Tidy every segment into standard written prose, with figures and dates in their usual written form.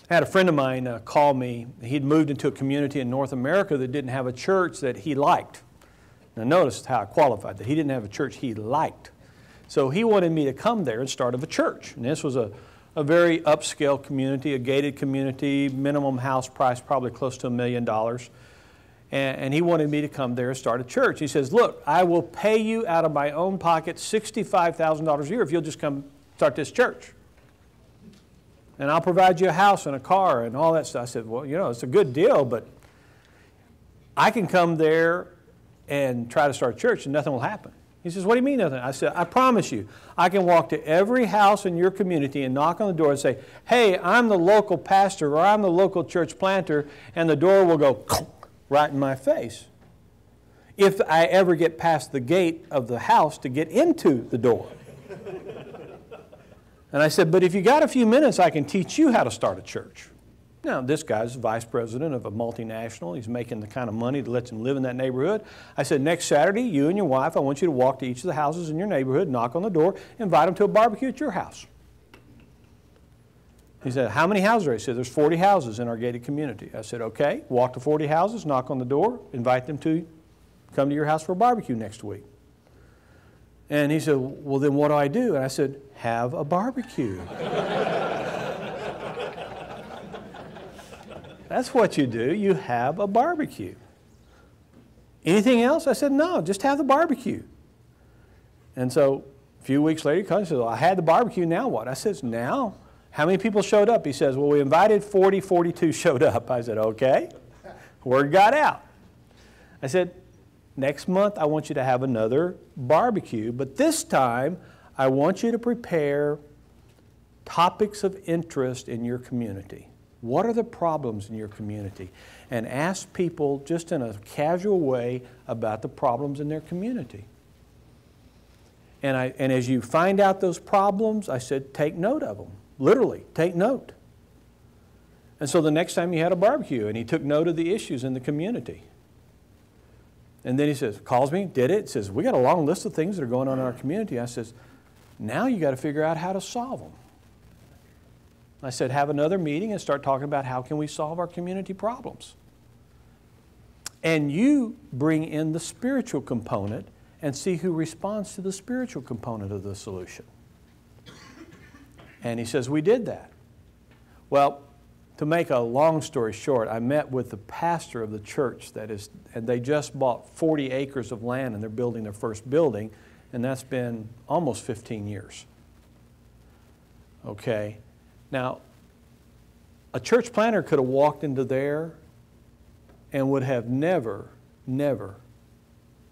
I had a friend of mine call me. He'd moved into a community in North America that didn't have a church that he liked. Now notice how I qualified that. He didn't have a church he liked. So he wanted me to come there and start a church. And this was a very upscale community, a gated community, minimum house price probably close to $1 million. And he wanted me to come there and start a church. He says, look, I will pay you out of my own pocket $65,000 a year if you'll just come start this church. And I'll provide you a house and a car and all that stuff. I said, well, you know, it's a good deal, but I can come there and try to start a church and nothing will happen. He says, what do you mean nothing? I said, I promise you, I can walk to every house in your community and knock on the door and say, hey, I'm the local pastor or I'm the local church planter, and the door will go right in my face if I ever get past the gate of the house to get into the door. And I said, but if you got a few minutes, I can teach you how to start a church. Now, this guy's vice president of a multinational. He's making the kind of money that lets him live in that neighborhood. I said, next Saturday, you and your wife, I want you to walk to each of the houses in your neighborhood, knock on the door, invite them to a barbecue at your house. He said, how many houses are there? He said, there's 40 houses in our gated community. I said, okay, walk to 40 houses, knock on the door, invite them to come to your house for a barbecue next week. And he said, well, then what do I do? And I said, have a barbecue. That's what you do. You have a barbecue. Anything else? I said, no, just have the barbecue. And so a few weeks later, he comes and says, well, I had the barbecue, now what? I said, now? How many people showed up? He says, well, we invited 40, 42 showed up. I said, okay. Word got out. I said, next month I want you to have another barbecue, but this time I want you to prepare topics of interest in your community. What are the problems in your community? And ask people just in a casual way about the problems in their community. And as you find out those problems, I said, take note of them. Literally, take note. And so the next time he had a barbecue, and he took note of the issues in the community. And then he says, calls me, did it? Says, we got a long list of things that are going on in our community. I says, now you got to figure out how to solve them. I said, have another meeting and start talking about how can we solve our community problems. And you bring in the spiritual component and see who responds to the spiritual component of the solution. And he says, we did that. Well, to make a long story short, I met with the pastor of the church and they just bought 40 acres of land and they're building their first building, and that's been almost 15 years. Okay. Now, a church planter could have walked into there and would have never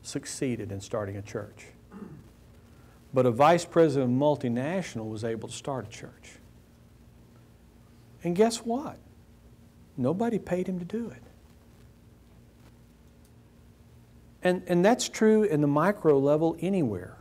succeeded in starting a church. But a vice president of a multinational was able to start a church. And guess what? Nobody paid him to do it. And that's true in the micro level anywhere.